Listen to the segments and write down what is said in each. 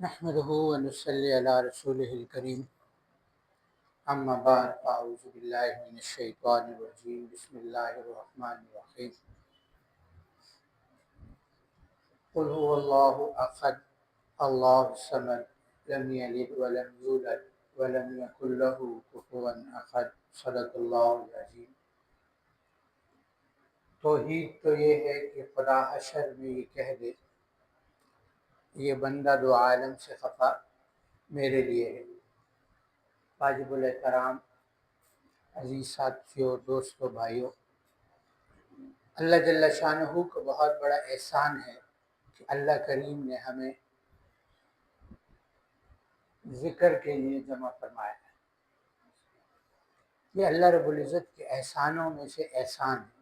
نحمده ونصلي على رسوله الكريم اما بعد اعوذ بالله من الشيطان الرجيم بسم الله الرحمن الرحيم قل هو الله احد الله الصمد لم يلد ولم يولد ولم يكن له كفوا احد صدق الله العظيم۔ توحید تو یہ ہے کہ خدا حشر میں یہ کہہ دے یہ بندہ دو عالم سے خفا میرے لیے ہے۔ واجب الاحترام عزیز ساتھیوں، دوستوں، بھائیوں، اللہ جل شانہ کا بہت بڑا احسان ہے کہ اللہ کریم نے ہمیں ذکر کے لیے جمع فرمایا ہے۔ یہ اللہ رب العزت کے احسانوں میں سے احسان ہے۔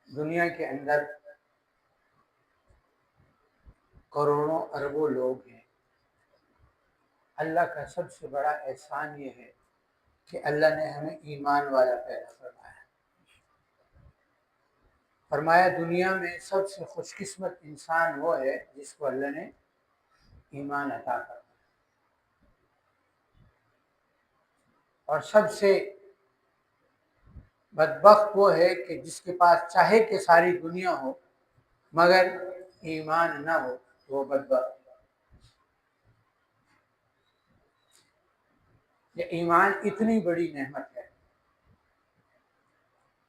دنیا کے اندر کروڑوں اربوں لوگ ہیں، اللہ کا سب سے بڑا احسان یہ ہے کہ اللہ نے ہمیں ایمان والا پیدا فرمایا۔ فرمایا دنیا میں سب سے خوش قسمت انسان وہ ہے جس کو اللہ نے ایمان عطا فرمایا، اور سب سے بدبخت وہ ہے کہ جس کے پاس چاہے کہ ساری دنیا ہو مگر ایمان نہ ہو، وہ بدبخت۔ یہ ایمان اتنی بڑی نعمت ہے۔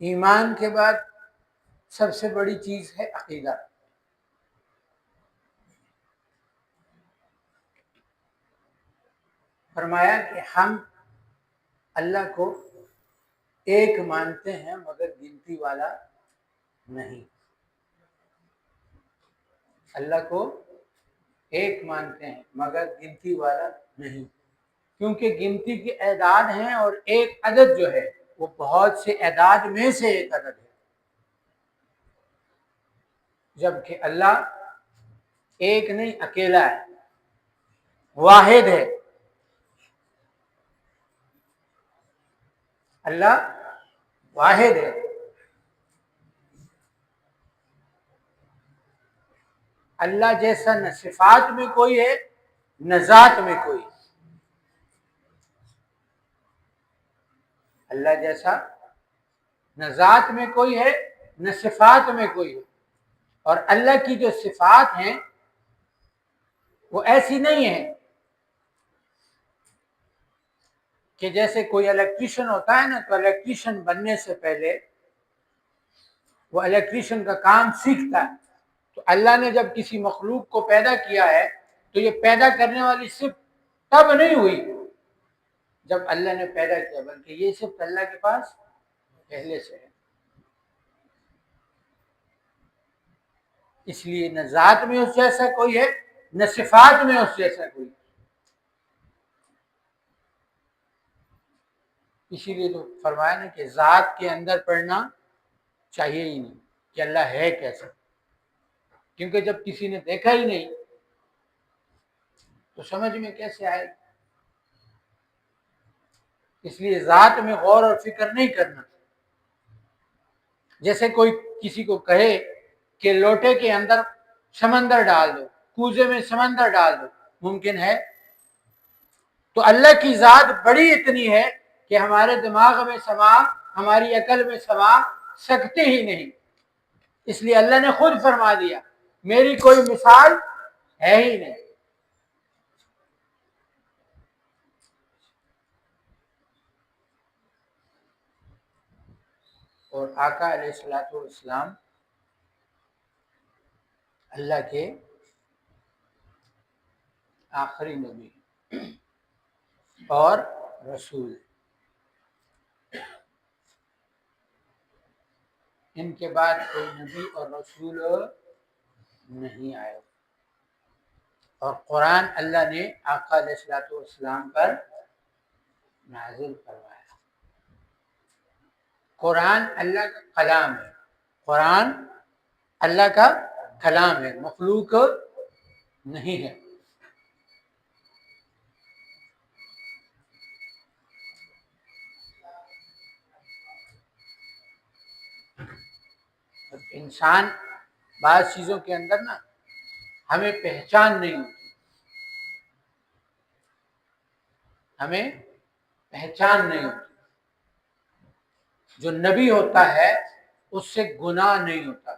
ایمان کے بعد سب سے بڑی چیز ہے عقیدہ۔ فرمایا کہ ہم اللہ کو ایک مانتے ہیں مگر گنتی والا نہیں۔ اللہ کو ایک مانتے ہیں مگر گنتی والا نہیں، کیونکہ گنتی کے اعداد ہیں اور ایک عدد جو ہے وہ بہت سے اعداد میں سے ایک عدد ہے، جبکہ اللہ ایک نہیں، اکیلا ہے، واحد ہے۔ اللہ واحد ہے۔ اللہ جیسا نہ صفات میں کوئی ہے نہ ذات میں کوئی۔ اللہ جیسا نہ ذات میں کوئی ہے نہ صفات میں کوئی ہے، اور اللہ کی جو صفات ہیں وہ ایسی نہیں ہیں کہ جیسے کوئی الیکٹریشین ہوتا ہے نا، تو الیکٹریشین بننے سے پہلے وہ الیکٹریشین کا کام سیکھتا ہے۔ تو اللہ نے جب کسی مخلوق کو پیدا کیا ہے تو یہ پیدا کرنے والی صرف تب نہیں ہوئی جب اللہ نے پیدا کیا، بلکہ یہ صرف اللہ کے پاس پہلے سے ہے۔ اس لیے نہ ذات میں اس جیسا کوئی ہے نہ صفات میں اس جیسا کوئی۔ اسی لیے تو فرمایا نا کہ ذات کے اندر پڑھنا چاہیے ہی نہیں کہ اللہ ہے کیسا، کیونکہ جب کسی نے دیکھا ہی نہیں تو سمجھ میں کیسے آئے۔ اس لیے ذات میں غور اور فکر نہیں کرنا۔ جیسے کوئی کسی کو کہے کہ لوٹے کے اندر سمندر ڈال دو، کوزے میں سمندر ڈال دو، ممکن ہے؟ تو اللہ کی ذات بڑی اتنی ہے کہ ہمارے دماغ میں سما، ہماری عقل میں سما سکتے ہی نہیں۔ اس لیے اللہ نے خود فرما دیا میری کوئی مثال ہے ہی نہیں۔ اور آقا علیہ الصلوۃ والسلام اللہ کے آخری نبی اور رسول، ان کے بعد کوئی نبی اور رسول نہیں آئے، اور قرآن اللہ نے آقا علیہ الصلوۃ والسلام پر نازل فرمایا۔ قرآن اللہ کا کلام ہے، قرآن اللہ کا کلام ہے، مخلوق نہیں ہے۔ انسان بعض چیزوں کے اندر نا ہمیں پہچان نہیں ہوتی، ہمیں پہچان نہیں ہوتی. جو نبی ہوتا ہے اس سے گناہ نہیں ہوتا،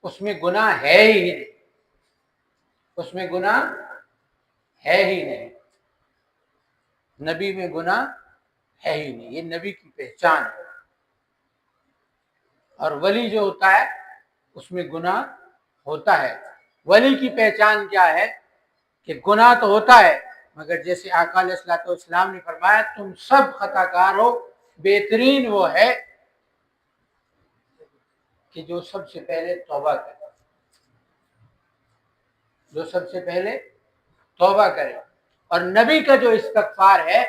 اس میں گناہ ہے ہی نہیں، اس میں گناہ ہے ہی نہیں، نبی میں گناہ ہے ہی نہیں. یہ نبی کی پہچان ہے. اور ولی جو ہوتا ہے اس میں گناہ ہوتا ہے. ولی کی پہچان کیا ہے کہ گناہ تو ہوتا ہے مگر جیسے آقا علیہ الصلوۃ والسلام نے فرمایا تم سب خطا کار ہو، بہترین وہ ہے کہ جو سب سے پہلے توبہ کرے، جو سب سے پہلے توبہ کرے. اور نبی کا جو استغفار ہے،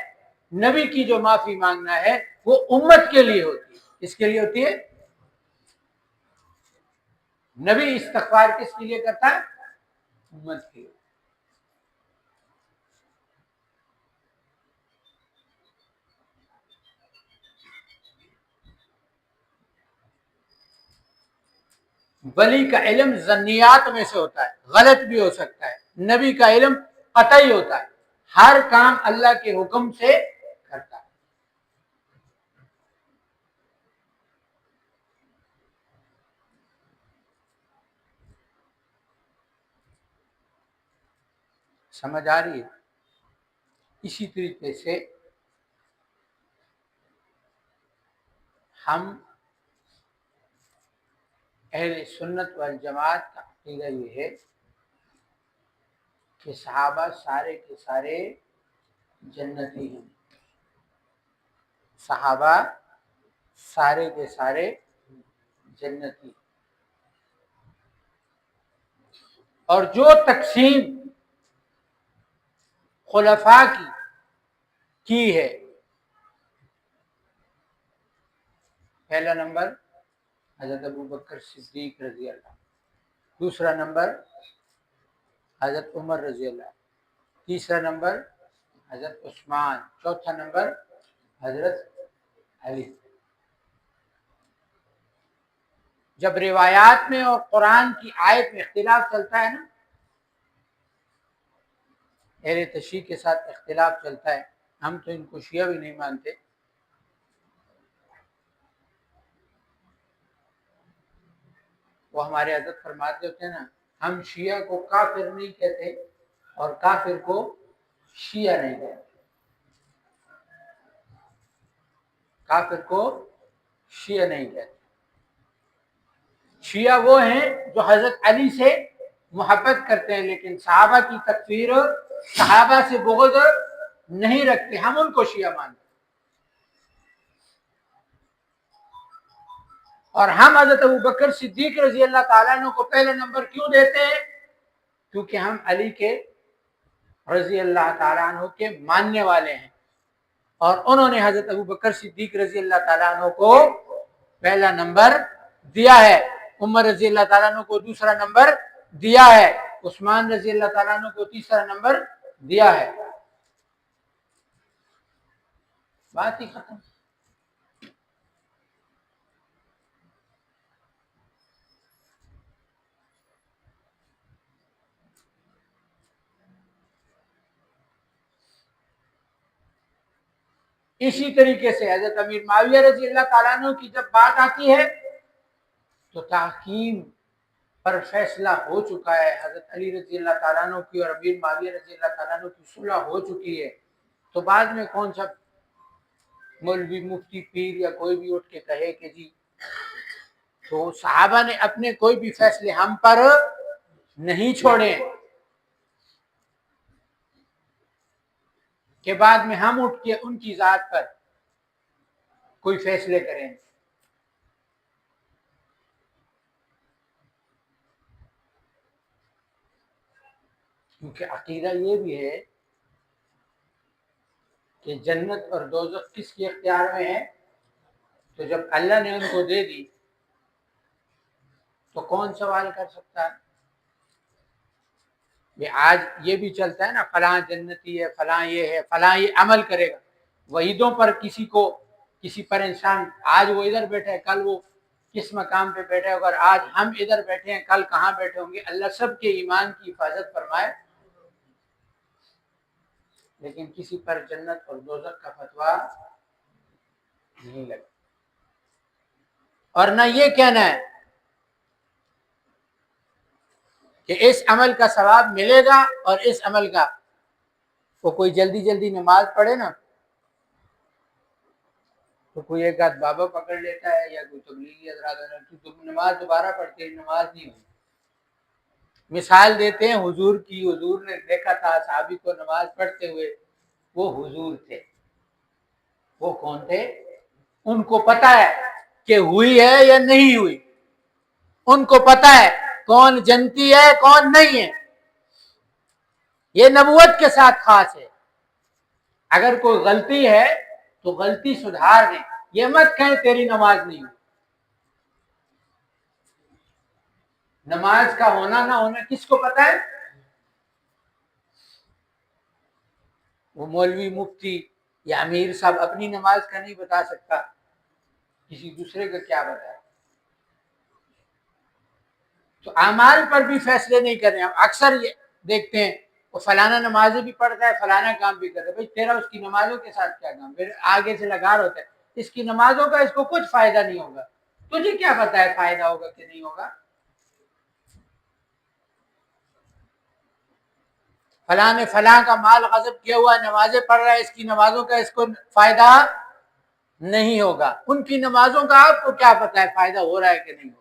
نبی کی جو معافی مانگنا ہے، وہ امت کے لیے ہوتی ہے. کس کے لیے ہوتی ہے؟ نبی استغفار کس کے لیے کرتا ہے؟ امت کے لیے. ولی کا علم ظنیات میں سے ہوتا ہے، غلط بھی ہو سکتا ہے. نبی کا علم قطعی ہوتا ہے، ہر کام اللہ کے حکم سے کرتا ہے. سمجھ آ رہی ہے؟ اسی طریقے سے ہم اہل سنت والجماعت کا عقیدہ یہ ہے کہ صحابہ سارے کے سارے جنتی ہیں. صحابہ سارے کے سارے جنتی. اور جو تقسیم خلفاء کی ہے، پہلا نمبر حضرت ابوبکر صدیق رضی اللہ، دوسرا نمبر حضرت عمر رضی اللہ، تیسرا نمبر حضرت عثمان، چوتھا نمبر حضرت علی. جب روایات میں اور قرآن کی آیت میں اختلاف چلتا ہے نا، اہل تشیع کے ساتھ اختلاف چلتا ہے، ہم تو ان کو شیعہ بھی نہیں مانتے، وہ ہمارے حضرت فرماتے ہوتے ہیں نا، ہم شیعہ کو کافر نہیں کہتے اور کافر کو شیعہ نہیں کہتے. کافر کو شیعہ نہیں کہتے. شیعہ وہ ہیں جو حضرت علی سے محبت کرتے ہیں لیکن صحابہ کی تکفیر، صحابہ سے بغض نہیں رکھتے، ہم ان کو شیعہ مانتے. اور ہم حضرت ابوبکر صدیق رضی اللہ تعالیٰ عنہ کو پہلے نمبر کیوں دیتے ہیں؟ کیونکہ ہم علی کے رضی اللہ تعالیٰ عنہ کے ماننے والے ہیں، اور انہوں نے حضرت ابوبکر صدیق رضی اللہ تعالیٰ عنہ کو پہلا نمبر دیا ہے، عمر رضی اللہ تعالیٰ عنہ کو دوسرا نمبر دیا ہے، عثمان رضی اللہ تعالیٰ عنہ کو تیسرا نمبر دیا ہے. بات ہی ختم. اسی طریقے سے حضرت امیر معاویہ رضی اللہ تعالیٰ عنہ کی جب بات آتی ہے تو تحکیم پر فیصلہ ہو چکا ہے، حضرت علی رضی اللہ تعالیٰ عنہ کی اور امیر معاویہ رضی اللہ تعالیٰ عنہ کی صلح ہو چکی ہے، تو بعد میں کون سا مولوی مفتی پیر یا کوئی بھی اٹھ کے کہے کہ جی، تو صحابہ نے اپنے کوئی بھی فیصلے ہم پر نہیں چھوڑے کہ بعد میں ہم اٹھ کے ان کی ذات پر کوئی فیصلے کریں. کیونکہ عقیدہ یہ بھی ہے کہ جنت اور دوزخ کس کے اختیار میں ہے، تو جب اللہ نے ان کو دے دی تو کون سوال کر سکتا ہے؟ آج یہ بھی چلتا ہے نا، فلاں جنتی ہے، فلاں یہ ہے، فلاں یہ عمل کرے گا. وحیدوں پر کسی پر انسان آج وہ ادھر بیٹھے کل وہ کس مقام پہ بیٹھے، اگر آج ہم ادھر بیٹھے ہیں کل کہاں بیٹھے ہوں گے. اللہ سب کے ایمان کی حفاظت فرمائے، لیکن کسی پر جنت اور دوزخ کا فتویٰ نہیں لگا، اور نہ یہ کہنا ہے کہ اس عمل کا ثواب ملے گا اور اس عمل کا، وہ کوئی جلدی جلدی نماز پڑھے نا تو کوئی ایک آدھ بابا پکڑ لیتا ہے یا کوئی تبلیغی حضرات، تو نماز دوبارہ پڑھتے ہیں، نماز نہیں ہوئی۔ مثال دیتے ہیں حضور کی، حضور نے دیکھا تھا صحابی کو نماز پڑھتے ہوئے، وہ حضور تھے۔ وہ کون تھے؟ ان کو پتا ہے کہ ہوئی ہے یا نہیں ہوئی، ان کو پتا ہے کون جنتی ہے کون نہیں ہے۔ یہ نبوت کے ساتھ خاص ہے۔ اگر کوئی غلطی ہے تو غلطی سدھار دیں، یہ مت کہیں تیری نماز نہیں ہوئی۔ نماز کا ہونا نہ ہونا کس کو پتا ہے؟ وہ مولوی مفتی یا امیر صاحب اپنی نماز کا نہیں بتا سکتا، کسی دوسرے کا کیا بتائے؟ تو اعمال پر بھی فیصلے نہیں کر رہے ہیں۔ ہم اکثر یہ دیکھتے ہیں وہ فلانا نمازیں بھی پڑھتا ہے، فلانا کام بھی کرتا ہے، بھائی تیرا اس کی نمازوں کے ساتھ کیا کام؟ پھر آگے سے لگار ہوتا ہے اس کی نمازوں کا اس کو کچھ فائدہ نہیں ہوگا، تجھے کیا پتا ہے فائدہ ہوگا کہ نہیں ہوگا؟ فلاں نے فلاں کا مال غصب کیا ہوا، نمازیں پڑھ رہا ہے، اس کی نمازوں کا اس کو فائدہ نہیں ہوگا۔ ان کی نمازوں کا آپ کو کیا پتا ہے فائدہ ہو رہا ہے کہ نہیں ہو رہا؟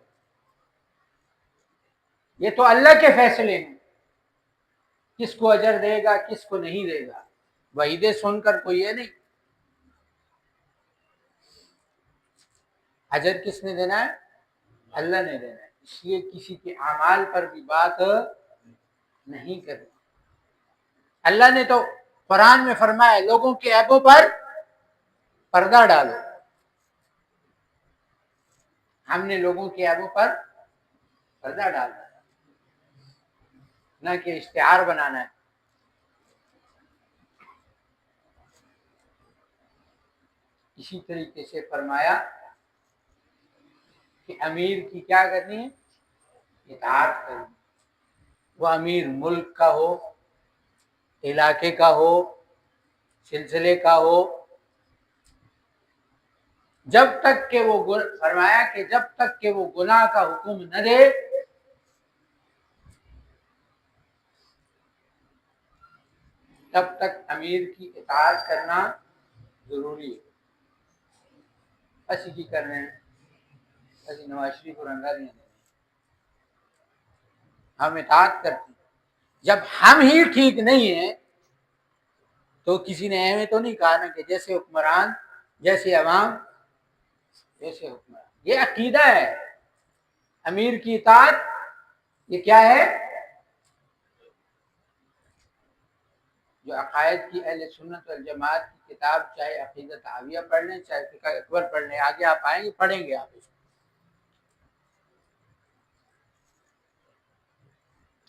یہ تو اللہ کے فیصلے ہیں، کس کو اجر دے گا کس کو نہیں دے گا۔ وعیدیں سن کر کوئی یہ نہیں، اجر کس نے دینا ہے؟ اللہ نے دینا ہے۔ اس لیے کسی کے اعمال پر بھی بات نہیں کرنی۔ اللہ نے تو قرآن میں فرمایا لوگوں کے عیبوں پر پردہ ڈالو۔ ہم نے لوگوں کے عیبوں پر پردہ ڈالنا ہے، نہ کہ اشتہار بنانا ہے۔ اسی طریقے سے فرمایا کہ امیر کی کیا کرنی ہے؟ اطاعت کرنی۔ وہ امیر ملک کا ہو، علاقے کا ہو، سلسلے کا ہو، جب تک کہ وہ فرمایا کہ جب تک کہ وہ گناہ کا حکم نہ دے تب تک امیر کی اطاعت کرنا ضروری ہے۔ اسی کی کر رہے ہیں، اسی نواز شریف کو رنگا دیا، ہم اطاعت کرتے ہیں۔ جب ہم ہی ٹھیک نہیں ہیں تو کسی نے ایویں تو نہیں کہا نا کہ جیسے حکمران جیسے عوام جیسے حکمران۔ یہ عقیدہ ہے، امیر کی اطاعت یہ کیا ہے؟ جو عقائد کی اہل سنت والجماعت کی کتاب چاہے عقیدہ طحاویہ پڑھ لیں چاہے فقہ اکبر پڑھ لیں، آگے آپ آئیں گے پڑھیں گے آپ اس کو۔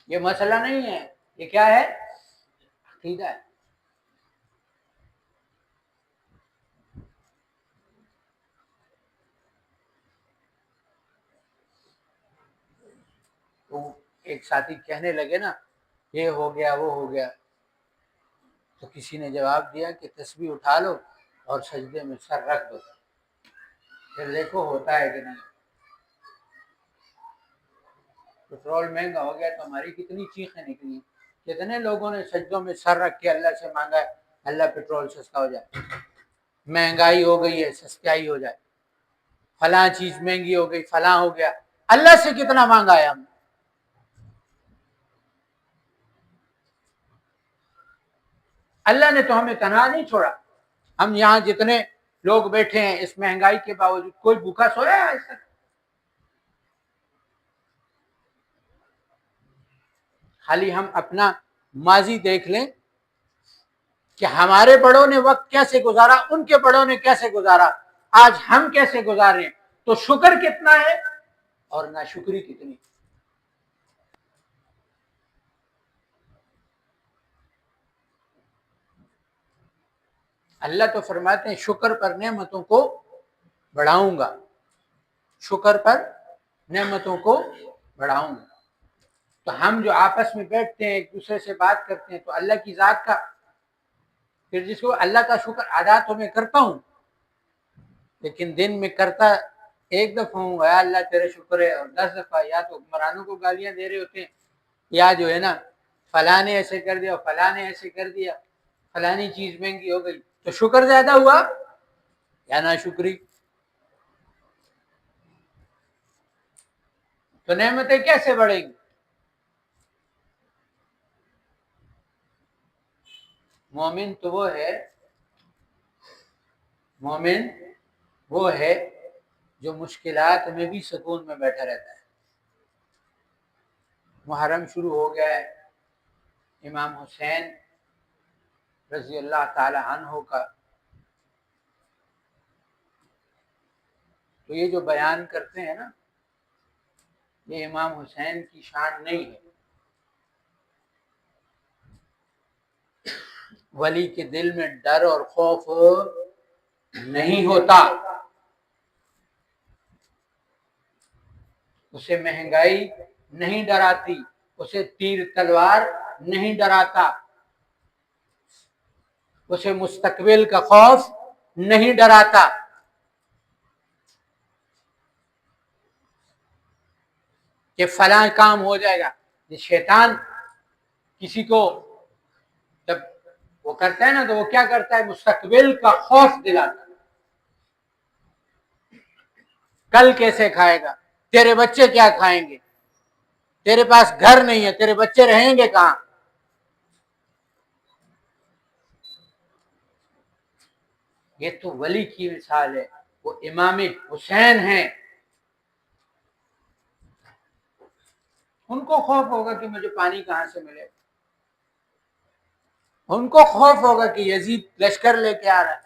یہ مسئلہ نہیں ہے، یہ کیا ہے؟ عقیدہ ہے۔ تو ایک ساتھی کہنے لگے نا یہ ہو گیا وہ ہو گیا، تو کسی نے جواب دیا کہ تسبیح اٹھا لو اور سجدے میں سر رکھ دو، پھر دیکھو ہوتا ہے کہ نہیں۔ پٹرول مہنگا ہو گیا تو ہماری کتنی چیخیں نکلی، کتنے لوگوں نے سجدوں میں سر رکھ کے اللہ سے مانگا ہے اللہ پٹرول سستا ہو جائے، مہنگائی ہو گئی ہے سستائی ہو جائے، فلاں چیز مہنگی ہو گئی، فلاں ہو گیا، اللہ سے کتنا مانگا ہے ہم نے۔ اللہ نے تو ہمیں تنہا نہیں چھوڑا، ہم یہاں جتنے لوگ بیٹھے ہیں اس مہنگائی کے باوجود کوئی بھوکا سویا ہے آج تک؟ خالی ہم اپنا ماضی دیکھ لیں کہ ہمارے بڑوں نے وقت کیسے گزارا، ان کے بڑوں نے کیسے گزارا، آج ہم کیسے گزار رہے ہیں، تو شکر کتنا ہے اور ناشکری کتنی۔ اللہ تو فرماتے ہیں شکر پر نعمتوں کو بڑھاؤں گا، شکر پر نعمتوں کو بڑھاؤں گا۔ تو ہم جو آپس میں بیٹھتے ہیں ایک دوسرے سے بات کرتے ہیں تو اللہ کی ذات کا پھر جس کو اللہ کا شکر ادا تو میں کرتا ہوں، لیکن دن میں کرتا ایک دفعہ ہوں، یا اللہ تیرے شکر ہے، اور 10 دفعہ یا تو حکمرانوں کو گالیاں دے رہے ہوتے ہیں، یا جو ہے نا فلاں نے ایسے کر دیا، فلاں نے ایسے کر دیا، فلانی چیز مہنگی ہو گئی، تو شکر زیادہ ہوا یا ناشکری؟ تو نعمتیں کیسے بڑھیں گی؟ مومن تو مومن وہ ہے جو مشکلات میں بھی سکون میں بیٹھا رہتا ہے۔ محرم شروع ہو گیا ہے، امام حسین رضی اللہ تعالی عنہ کا تو یہ جو بیان کرتے ہیں نا، یہ امام حسین کی شان نہیں ہے۔ ولی کے دل میں ڈر اور خوف نہیں ہوتا، اسے مہنگائی نہیں ڈراتی، اسے تیر تلوار نہیں ڈراتا، اسے مستقبل کا خوف نہیں ڈراتا۔ کہ فلاں کام ہو جائے گا، یہ شیطان کسی کو جب وہ کرتا ہے نا تو وہ کیا کرتا ہے؟ مستقبل کا خوف دلاتا ہے۔ کل کیسے کھائے گا، تیرے بچے کیا کھائیں گے، تیرے پاس گھر نہیں ہے، تیرے بچے رہیں گے کہاں؟ یہ تو ولی کی مثال ہے، وہ امام حسین ہیں۔ ان کو خوف ہوگا کہ مجھے پانی کہاں سے ملے، ان کو خوف ہوگا کہ یزید لشکر لے کے آ رہا ہے۔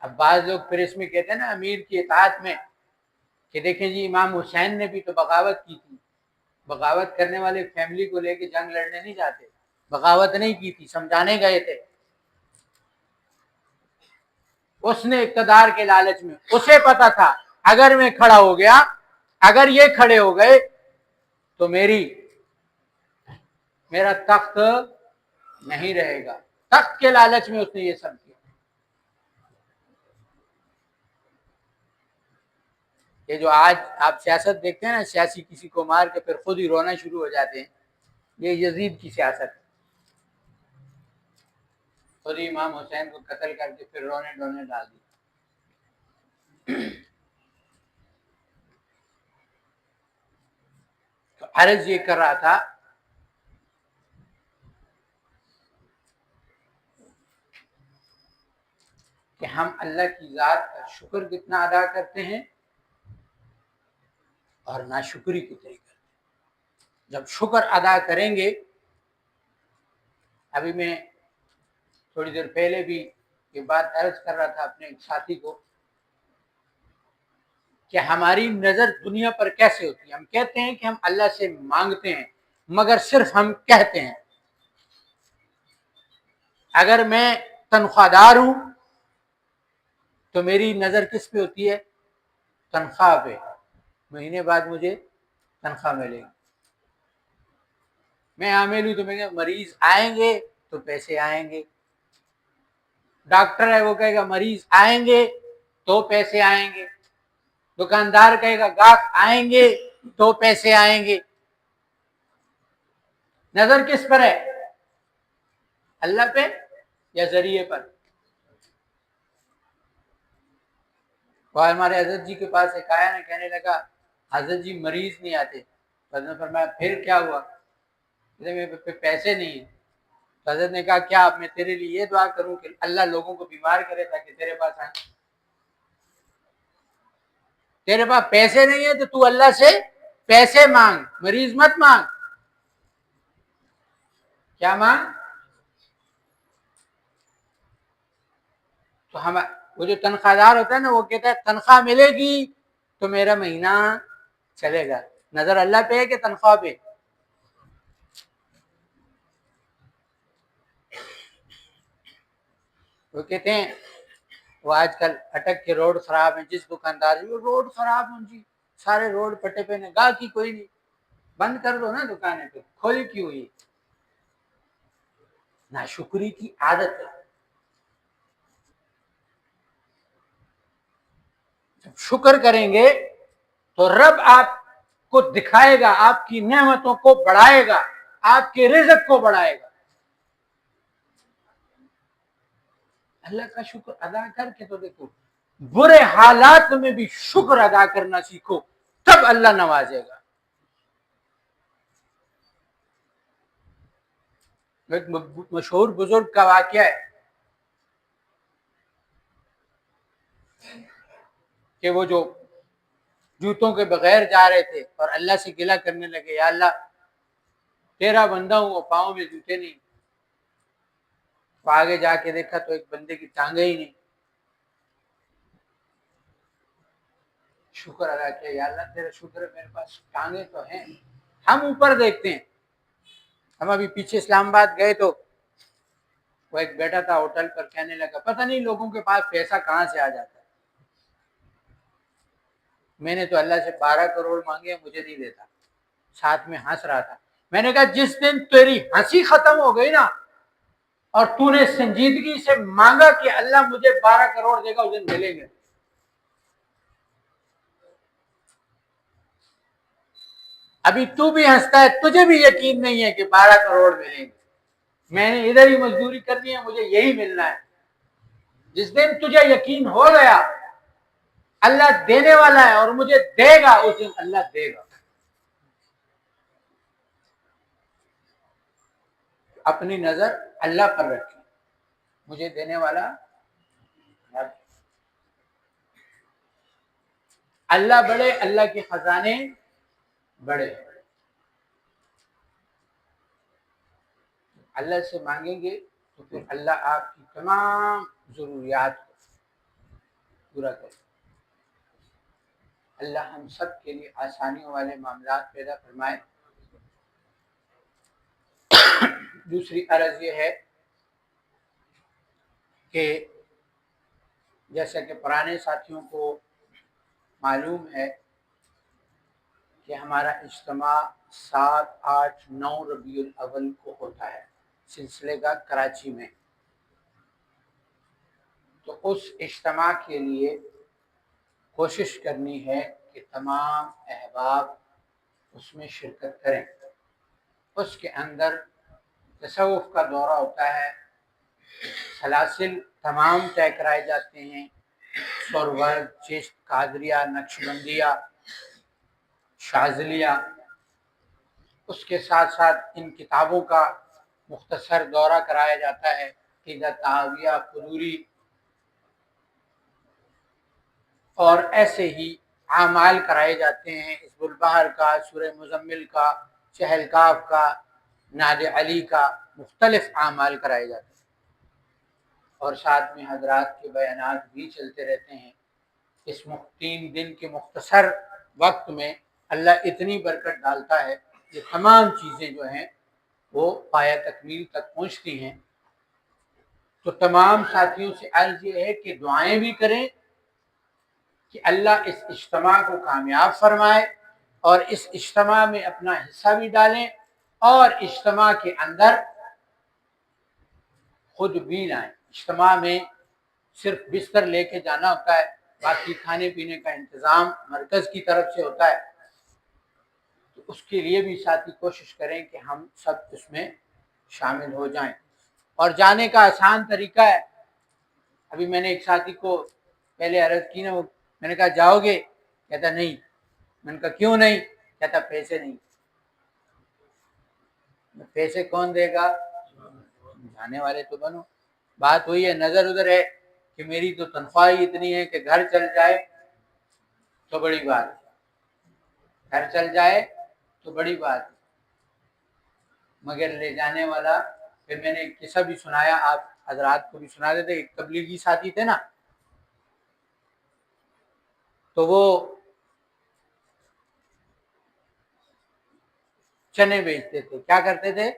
اب بعض لوگ پھر اس میں کہتے ہیں نا امیر کی اطاعت میں کہ دیکھیں جی امام حسین نے بھی تو بغاوت کی تھی۔ بغاوت کرنے والے فیملی کو لے کے جنگ لڑنے نہیں جاتے، بغاوت نہیں کی تھی، سمجھانے گئے تھے۔ اس نے اقتدار کے لالچ میں، اسے پتا تھا اگر میں کھڑا ہو گیا، اگر یہ کھڑے ہو گئے تو میرا تخت نہیں رہے گا، تخت کے لالچ میں اس نے یہ سب کیا۔ یہ جو آج آپ سیاست دیکھتے ہیں نا، سیاسی کسی کو مار کے پھر خود ہی رونا شروع ہو جاتے ہیں، یہ یزید کی سیاست ہے۔ خود ہی امام حسین کو قتل کر کے پھر رونے ڈونے ڈال دی۔ تو عرض یہ کر رہا تھا کہ ہم اللہ کی ذات کا شکر کتنا ادا کرتے ہیں اور ناشکری کتنی کرتے ہیں۔ جب شکر ادا کریں گے، ابھی میں تھوڑی دیر پہلے بھی یہ بات عرض کر رہا تھا اپنے ایک ساتھی کو کہ ہماری نظر دنیا پر کیسے ہوتی ہے۔ ہم کہتے ہیں کہ ہم اللہ سے مانگتے ہیں، مگر صرف ہم کہتے ہیں۔ اگر میں تنخواہ دار ہوں تو میری نظر کس پہ ہوتی ہے؟ تنخواہ پہ، مہینے بعد مجھے تنخواہ ملے گی۔ میں عامل ہوں تو میں مریض آئیں گے تو پیسے آئیں گے۔ ڈاکٹر ہے وہ کہے گا مریض آئیں گے تو پیسے آئیں گے۔ دکاندار کہے گا گاہک آئیں گے تو پیسے آئیں گے۔ نظر کس پر ہے؟ اللہ پہ یا ذریعے پر؟ اور ہمارے حضرت جی کے پاس ایک آیا نا، کہنے لگا حضرت جی مریض نہیں آتے۔ حضرت نے فرمایا پھر کیا ہوا؟ میرے پہ پیسے نہیں ہیں۔ حضرت نے کہا کیا اب میں تیرے لیے یہ دعا کروں کہ اللہ لوگوں کو بیمار کرے تاکہ تیرے پاس آئیں؟ تیرے پاس پیسے نہیں ہیں تو تو اللہ سے پیسے مانگ، مریض مت مانگ۔ کیا مانگ؟ تو ہم وہ جو تنخواہ دار ہوتا ہے نا، وہ کہتا ہے تنخواہ ملے گی تو میرا مہینہ چلے گا۔ نظر اللہ پہ ہے کہ تنخواہ پہ؟ وہ کہتے ہیں وہ آج کل اٹک کے روڈ خراب ہیں، جس دکاندار روڈ خراب ہوں جی، سارے روڈ پٹے پہ نے گاہ کی کوئی نہیں، بند کر دو نا دکانیں، پہ کھولی کیوں ہوئی؟ ناشکری کی عادت ہے۔ جب شکر کریں گے تو رب آپ کو دکھائے گا، آپ کی نعمتوں کو بڑھائے گا، آپ کے رزق کو بڑھائے گا۔ اللہ کا شکر ادا کر کے تو دیکھو، برے حالات میں بھی شکر ادا کرنا سیکھو، تب اللہ نوازے گا۔ ایک مشہور بزرگ کا واقعہ ہے کہ وہ جو جوتوں کے بغیر جا رہے تھے اور اللہ سے گلہ کرنے لگے، یا اللہ تیرا بندہ ہوں، پاؤں میں جوتے نہیں۔ تو آگے جا کے دیکھا تو ایک بندے کی ٹانگیں ہی نہیں۔ شکر ادا کیا، یا اللہ تیرا شکر ہے میرے پاس ٹانگیں تو ہیں۔ ہم اوپر دیکھتے ہیں، ہم ابھی پیچھے اسلام آباد گئے تو وہ ایک بیٹا تھا ہوٹل پر، کہنے لگا پتہ نہیں لوگوں کے پاس پیسہ کہاں سے آ جاتا ہے، میں نے تو اللہ سے 12 کروڑ مانگے، مجھے نہیں دیتا۔ ساتھ میں ہنس رہا تھا۔ میں نے کہا جس دن تیری ہنسی ختم ہو گئی نا اور تو نے سنجیدگی سے مانگا کہ اللہ مجھے 12 کروڑ دے گا، اس دن ملیں گے۔ ابھی تو بھی ہنستا ہے، تجھے بھی یقین نہیں ہے کہ 12 کروڑ ملیں گے، میں نے ادھر ہی مزدوری کرنی ہے، مجھے یہی ملنا ہے۔ جس دن تجھے یقین ہو گیا اللہ دینے والا ہے اور مجھے دے گا، اس دن اللہ دے گا۔ اپنی نظر اللہ پر رکھیں، مجھے دینے والا اللہ بڑے، اللہ کے خزانے بڑے۔ اللہ سے مانگیں گے تو پھر اللہ آپ کی تمام ضروریات کو پورا کرے۔ اللہ ہم سب کے لیے آسانیوں والے معاملات پیدا فرمائے۔ دوسری عرض یہ ہے کہ جیسا کہ پرانے ساتھیوں کو معلوم ہے کہ ہمارا اجتماع 7، 8، 9 ربیع الاول کو ہوتا ہے سلسلے کا کراچی میں، تو اس اجتماع کے لیے کوشش کرنی ہے کہ تمام احباب اس میں شرکت کریں۔ اس کے اندر تصوف کا دورہ ہوتا ہے، سلاسل تمام طے کرائے جاتے ہیں، سورورد، چشت، قادریہ، نقشبندیہ، شاذلیہ۔ اس کے ساتھ ساتھ ان کتابوں کا مختصر دورہ کرایا جاتا ہے، عقیدہ طحاویہ، قدوری، اور ایسے ہی اعمال کرائے جاتے ہیں، حزب البحر کا، سورہ مزمل کا، چہل کاف کا، ناد علی کا، مختلف اعمال کرائے جاتے ہیں، اور ساتھ میں حضرات کے بیانات بھی چلتے رہتے ہیں۔ اس 3 دن کے مختصر وقت میں اللہ اتنی برکت ڈالتا ہے کہ تمام چیزیں جو ہیں وہ پایہ تکمیل تک پہنچتی ہیں۔ تو تمام ساتھیوں سے عرض یہ ہے کہ دعائیں بھی کریں کہ اللہ اس اجتماع کو کامیاب فرمائے، اور اس اجتماع میں اپنا حصہ بھی ڈالیں، اور اجتماع کے اندر خود بھی لائیں۔ اجتماع میں صرف بستر لے کے جانا ہوتا ہے، باقی کھانے پینے کا انتظام مرکز کی طرف سے ہوتا ہے، تو اس کے لیے بھی ساتھی کوشش کریں کہ ہم سب اس میں شامل ہو جائیں۔ اور جانے کا آسان طریقہ ہے، ابھی میں نے ایک ساتھی کو پہلے عرض کی نا، میں نے کہا جاؤ گے؟ کہتا نہیں۔ میں نے کہا کیوں نہیں؟ کہتا پیسے نہیں۔ پیسے کون دے گا؟ جانے والے تو بنو۔ بات وہی ہے، نظر ادھر ہے کہ میری تو تنخواہ ہی اتنی ہے کہ گھر چل جائے تو بڑی بات ہے، گھر چل جائے تو بڑی بات ہے، مگر لے جانے والا۔ پھر میں نے ایک قصہ بھی سنایا، آپ حضرات کو بھی سنا دیتے۔ ایک تبلیغی ساتھی تھے نا، تو وہ چنے بیچتے تھے۔ کیا کرتے تھے؟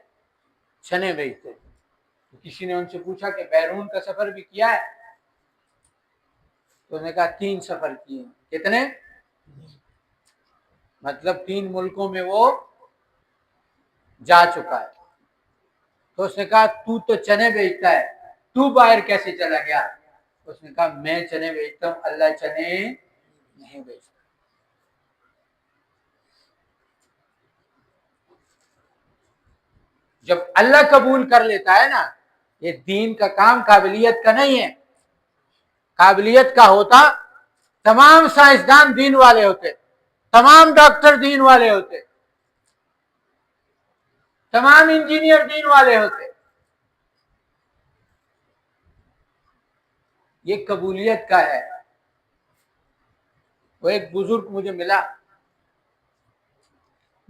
چنے بیچتے تھے۔ تو کسی نے ان سے پوچھا کہ بیرون کا سفر بھی کیا ہے؟ تو نے کہا 3 سفر کیے. کتنے؟ مطلب 3 ملکوں میں وہ جا چکا ہے. تو اس نے کہا تو چنے بیچتا ہے، تو باہر کیسے چلا گیا؟ اس نے کہا میں چنے بیچتا ہوں، اللہ چنے نہیں بیچتا. جب اللہ قبول کر لیتا ہے نا، یہ دین کا کام قابلیت کا نہیں ہے. قابلیت کا ہوتا تمام سائنسدان دین والے ہوتے، تمام ڈاکٹر دین والے ہوتے، تمام انجینئر دین والے ہوتے. یہ قبولیت کا ہے. وہ ایک بزرگ مجھے ملا،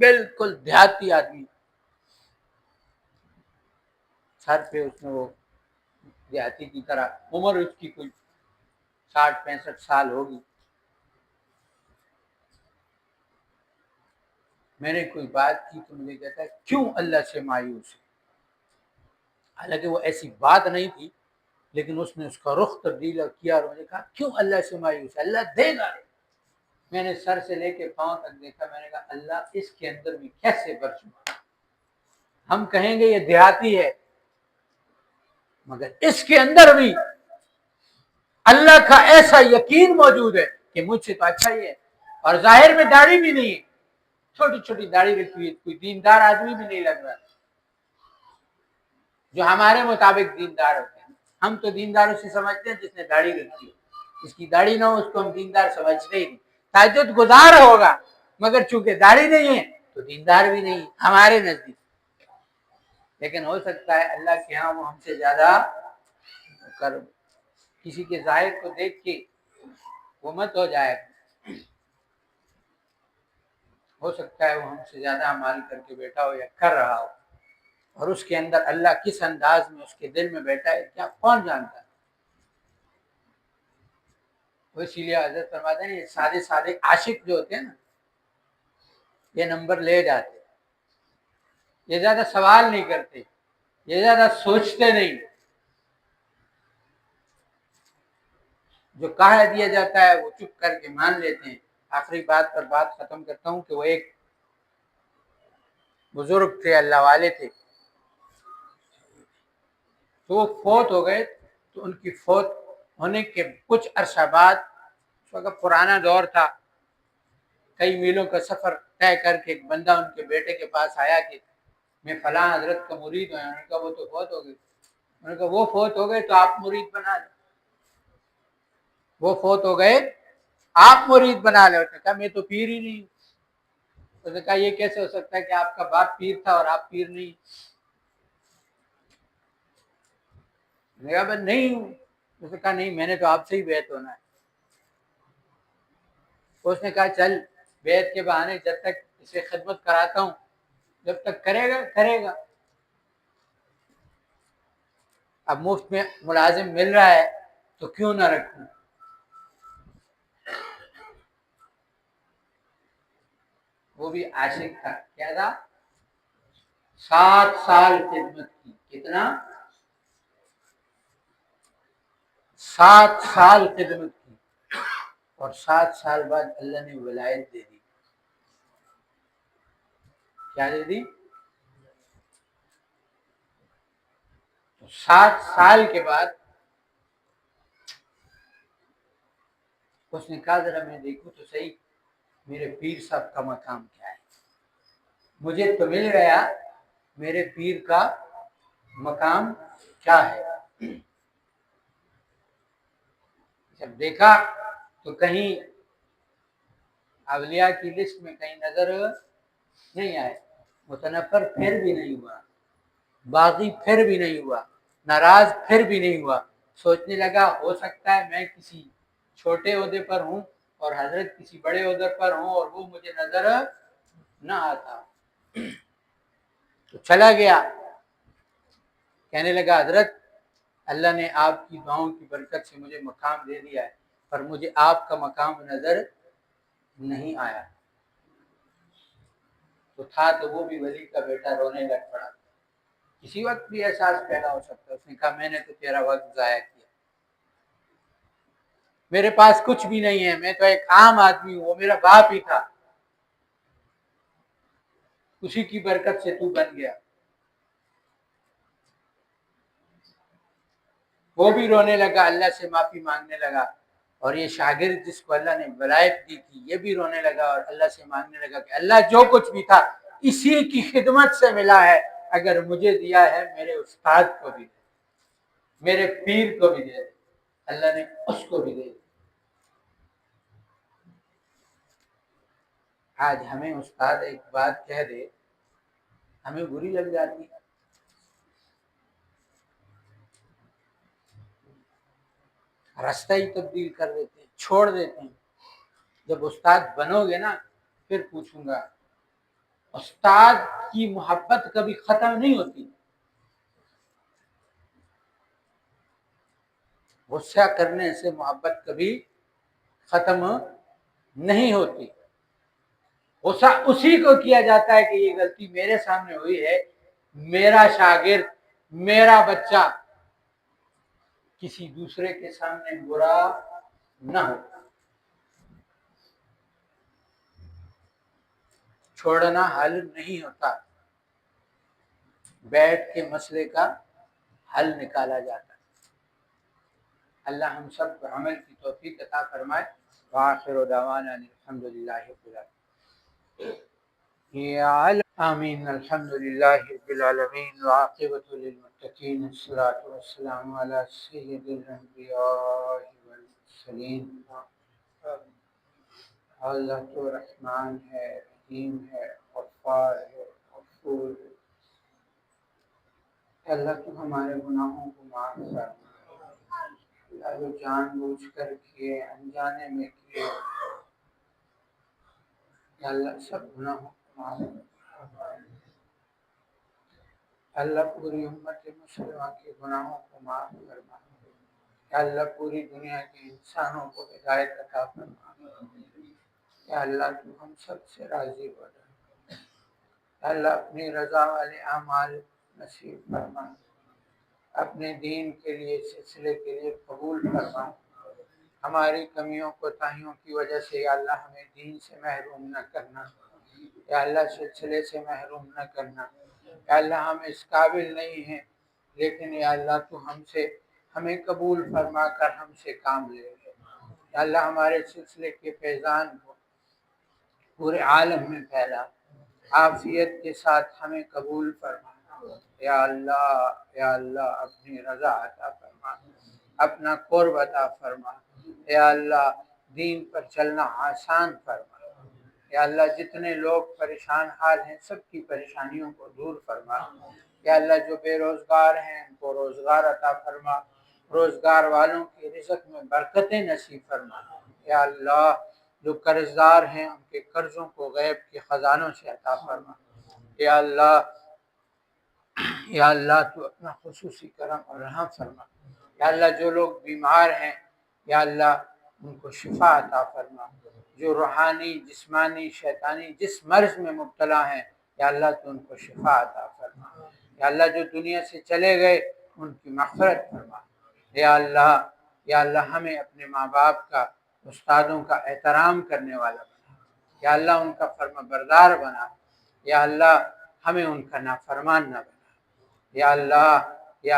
بالکل دیہاتی آدمی، سر پہ اس میں وہ دیہاتی کی طرح، عمر اس کی کوئی 60-65 سال ہوگی. میں نے کوئی بات کی تو مجھے کہتا ہے کیوں اللہ سے مایوس ہے؟ حالانکہ وہ ایسی بات نہیں تھی، لیکن اس نے اس کا رخ تبدیل کیا اور مجھے کہا کیوں اللہ سے مایوس ہے؟ اللہ دے گا. میں نے سر سے لے کے پاؤں تک دیکھا، میں نے کہا اللہ اس کے اندر بھی کیسے بر چکا. ہم کہیں گے یہ دیہاتی ہے، مگر اس کے اندر بھی اللہ کا ایسا یقین موجود ہے کہ مجھ سے تو اچھا ہی ہے. اور ظاہر میں داڑھی بھی نہیں ہے، چھوٹی چھوٹی داڑھی رکھی ہے، کوئی دیندار آدمی بھی نہیں لگ رہا جو ہمارے مطابق دیندار ہوتے ہیں. ہم تو دینداروں سے سمجھتے ہیں جس نے داڑھی رکھی ہے، جس کی داڑھی نہ ہو اس کو ہم دیندار سمجھتے ہی نہیں. تہجد گزار ہوگا مگر چونکہ داڑھی نہیں ہے تو دیندار بھی نہیں ہمارے نزدیک. لیکن ہو سکتا ہے اللہ کے ہاں وہ ہم سے زیادہ کر. کسی کے ظاہر کو دیکھ کے وہ مت ہو جائے، ہو سکتا ہے وہ ہم سے زیادہ عمل کر کے بیٹھا ہو یا کر رہا ہو، اور اس کے اندر اللہ کس انداز میں اس کے دل میں بیٹھا ہے کیا کون جانتا ہے. وہ اسی لیے حضرت فرماتے ہیں یہ سارے سارے عاشق جو ہوتے ہیں نا یہ نمبر لے جاتے، یہ زیادہ سوال نہیں کرتے، یہ زیادہ سوچتے نہیں. جو کہہ دیا جاتا ہے وہ چپ کر کے مان لیتے ہیں. آخری بات پر بات ختم کرتا ہوں کہ وہ ایک بزرگ تھے، اللہ والے تھے، تو وہ فوت ہو گئے. تو ان کی فوت ہونے کے کچھ عرصہ بعد، اس وقت پرانا دور تھا، کئی میلوں کا سفر طے کر کے ایک بندہ ان کے بیٹے کے پاس آیا کہ میں فلاں حضرت کا مرید ہوں. انہوں نے کہا وہ تو فوت ہو گئی. انہوں نے کہا وہ فوت ہو گئے تو آپ مرید بنا لیں. وہ فوت ہو گئے آپ مرید بنا لیں. اس نے کہا میں تو پیر ہی نہیں ہوں. اس نے کہا یہ کیسے ہو سکتا ہے کہ آپ کا باپ پیر تھا اور آپ پیر نہیں؟ میں نے کہا میں نہیں ہوں. اس نے کہا نہیں میں نے تو آپ سے ہی بیعت ہونا ہے. اس نے کہا چل بیعت کے بہانے جب تک اسے خدمت کراتا ہوں، جب تک کرے گا کرے گا. اب مفت میں ملازم مل رہا ہے تو کیوں نہ رکھوں. وہ بھی عاشق تھا. کیا تھا؟ 7 سال خدمت کی. کتنا؟ 7 سال خدمت کی. اور 7 سال بعد اللہ نے ولایت دے دی. کیا دے دی؟ 7 سال کے بعد اس نے کہا ذرا میں دیکھوں تو صحیح میرے پیر صاحب کا مقام کیا ہے. مجھے تو مل گیا، میرے پیر کا مقام کیا ہے. جب دیکھا تو کہیں اولیاء کی لسٹ میں کہیں نظر نہیں آئے. متنفر پھر بھی نہیں ہوا، باغی پھر بھی نہیں ہوا، ناراض پھر بھی نہیں ہوا. سوچنے لگا ہو سکتا ہے میں کسی چھوٹے عہدے پر ہوں اور حضرت کسی بڑے عہدے پر ہوں اور وہ مجھے نظر نہ آتا. تو چلا گیا، کہنے لگا حضرت اللہ نے آپ کی دعاؤں کی برکت سے مجھے مقام دے دیا ہے، پر مجھے آپ کا مقام نظر نہیں آیا. تو تھا تو وہ بھی ولی کا بیٹا، رونے لگ پڑا. کسی وقت بھی احساس پیدا ہو سکتا ہے. اس نے کہا میں نے تو تیرا وقت ضائع کیا. میرے پاس کچھ بھی نہیں ہے، میں تو ایک عام آدمی ہوں، وہ میرا باپ ہی تھا، اسی کی برکت سے تو بن گیا۔ وہ بھی رونے لگا، اللہ سے معافی مانگنے لگا، اور یہ شاگرد جس کو اللہ نے ولایت دی تھی یہ بھی رونے لگا اور اللہ سے مانگنے لگا کہ اللہ جو کچھ بھی تھا اسی کی خدمت سے ملا ہے، اگر مجھے دیا ہے میرے استاد کو بھی دے، میرے پیر کو بھی دے، اللہ نے اس کو بھی دے۔ آج ہمیں استاد ایک بات کہہ دے ہمیں بری لگ جاتی ہے، راستہ ہی تبدیل کر دیتے ہیں، چھوڑ دیتے ہیں۔ جب استاد بنو گے نا پھر پوچھوں گا۔ استاد کی محبت کبھی ختم نہیں ہوتی، غصہ کرنے سے محبت کبھی ختم نہیں ہوتی۔ غصہ اسی کو کیا جاتا ہے کہ یہ غلطی میرے سامنے ہوئی ہے، میرا شاگرد، میرا بچہ کسی دوسرے کے سامنے برا نہ ہو۔ چھوڑنا حل نہیں ہوتا، بیٹھ کے مسئلے کا حل نکالا جاتا ہے۔ اللہ ہم سب کو عمل کی توفیق عطا فرمائے۔ وآخر دعوانا الحمدللہ رب العالمین۔ آمین۔ الحمدللہ رب العالمین وعاقبۃ للمتقین، الصلاۃ والسلام علی سید الانبیاء والمرسلین۔ اللہ تو رحمان ہے، رحیم ہے، غفار ہے، غفور ہے۔ اللہ تو ہمارے گناہوں کو معاف کر، اللہ جو جان بوجھ کر کیے، انجانے میں کیے، اللہ سب گناہوں کو معاف کر۔ اللہ پوری امت مسلمہ کے گناہوں کو معاف فرما۔ اللہ پوری دنیا کے انسانوں کو ہدایت عطا فرما۔ یا اللہ تو ہم سب سے راضی ہو جائے۔ اللہ اپنی رضا والے اعمال نصیب فرما، اپنے دین کے لیے، سلسلے کے لیے قبول فرما۔ ہماری کمیوں کوتاہیوں کی وجہ سے یا اللہ ہمیں دین سے محروم نہ کرنا، یا اللہ سلسلے سے محروم نہ کرنا۔ یا اللہ ہم اس قابل نہیں ہیں، لیکن یا اللہ تو ہمیں قبول فرما کر ہم سے کام لے لے۔ یا اللہ ہمارے سلسلے کے فیضان کو پورے عالم میں پھیلا، عافیت کے ساتھ ہمیں قبول فرما۔ یا اللہ اپنی رضا عطا فرما، اپنا قرب عطا فرما۔ یا اللہ دین پر چلنا آسان فرما۔ یا اللہ جتنے لوگ پریشان حال ہیں سب کی پریشانیوں کو دور فرما۔ یا اللہ جو بے روزگار ہیں ان کو روزگار عطا فرما، روزگار والوں کے رزق میں برکتیں نصیب فرما۔ یا اللہ جو قرض دار ہیں ان کے قرضوں کو غیب کے خزانوں سے عطا فرما۔ یا اللہ تو اپنا خصوصی کرم اور رحم فرما۔ یا اللہ جو لوگ بیمار ہیں یا اللہ ان کو شفا عطا فرما، جو روحانی، جسمانی، شیطانی جس مرض میں مبتلا ہیں یا اللہ تو ان کو شفا عطا فرما۔ یا اللہ جو دنیا سے چلے گئے ان کی مغفرت فرما۔ یا اللہ ہمیں اپنے ماں باپ کا، استادوں کا احترام کرنے والا بنا۔ یا اللہ ان کا فرما بردار بنا۔ یا اللہ ہمیں ان کا نافرمان نہ بنا۔ یا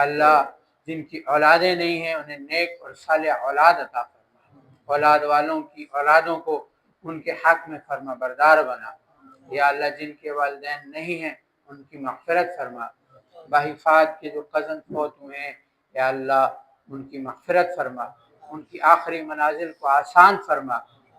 اللہ جن کی اولادیں نہیں ہیں انہیں نیک اور صالح اولاد عطا فرما۔ اولاد والوں کی اولادوں کو ان کے حق میں فرما بردار بنا۔ یا اللہ جن کے والدین نہیں ہیں ان کی مغفرت فرما۔ باحفاظ کے جو کزن فوت ہوئے ہیں یا اللہ ان کی مغفرت فرما، ان کی آخری منازل کو آسان فرما،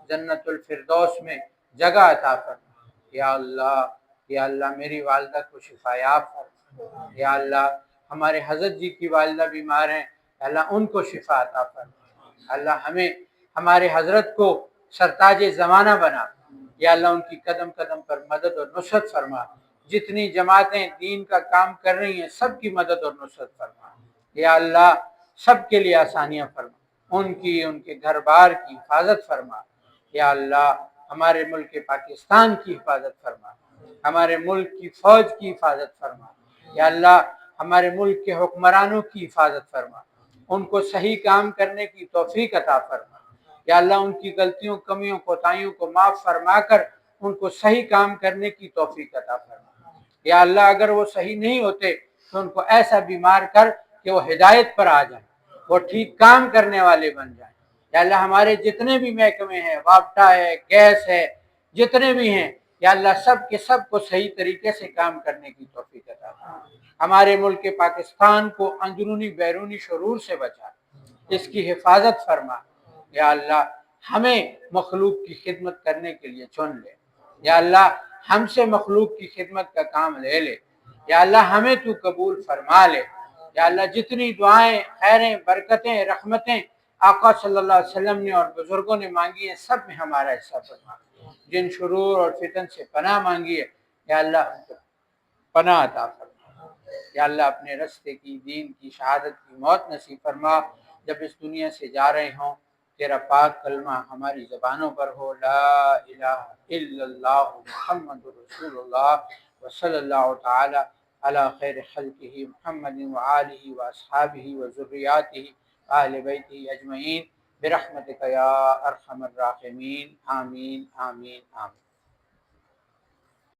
جنت الفردوس میں جگہ عطا فرما۔ یا اللہ میری والدہ کو شفا یاب فرما۔ یا اللہ ہمارے حضرت جی کی والدہ بیمار ہیں، یا اللہ ان کو شفا عطا فرما۔ اللہ ہمارے حضرت کو سرتاج زمانہ بنا۔ یا اللہ ان کی قدم قدم پر مدد اور نصرت فرما۔ جتنی جماعتیں دین کا کام کر رہی ہیں سب کی مدد اور نصرت فرما۔ یا اللہ سب کے لیے آسانیاں فرما، ان کے گھر بار کی حفاظت فرما۔ یا اللہ ہمارے ملک پاکستان کی حفاظت فرما، ہمارے ملک کی فوج کی حفاظت فرما۔ یا اللہ ہمارے ملک کے حکمرانوں کی حفاظت فرما، ان کو صحیح کام کرنے کی توفیق عطا فرما۔ یا اللہ ان کی غلطیوں کمیوں کوتاہیوں کو معاف فرما کر ان کو صحیح کام کرنے کی توفیق عطا فرما۔ یا اللہ اگر وہ صحیح نہیں ہوتے تو ان کو ایسا بیمار کر کہ وہ ہدایت پر آ جائیں، وہ ٹھیک کام کرنے والے بن جائیں۔ یا اللہ ہمارے جتنے بھی محکمے ہیں، وابٹا ہے، گیس ہے، جتنے بھی ہیں، یا اللہ سب کے سب کو صحیح طریقے سے کام کرنے کی توفیق عطا فرما۔ ہمارے ملک پاکستان کو اندرونی بیرونی شرور سے بچا، اس کی حفاظت فرما۔ یا اللہ ہمیں مخلوق کی خدمت کرنے کے لیے چن لے، یا اللہ ہم سے مخلوق کی خدمت کا کام لے لے، یا اللہ ہمیں تو قبول فرما لے۔ یا اللہ جتنی دعائیں، خیریں، برکتیں، رحمتیں آقا صلی اللہ علیہ وسلم نے اور بزرگوں نے مانگی ہیں، سب میں ہمارا حصہ فرما۔ جن شرور اور فتن سے پناہ مانگی ہے یا اللہ ہم کو پناہ عطا فرما۔ یا اللہ اپنے رستے کی، دین کی، شہادت کی موت نصیب فرما۔ جب اس دنیا سے جا رہے ہوں تیرا پاک کلمہ ہماری زبانوں پر ہو، لا الہ الا اللہ محمد رسول اللہ وصلی اللہ تعالی علی خیر خلقہ محمد وآلہ واصحابہ وذریاتہ اہل بیتہ اجمعین برحمتک یا ارحم الراحمین، آمین آمین آمین۔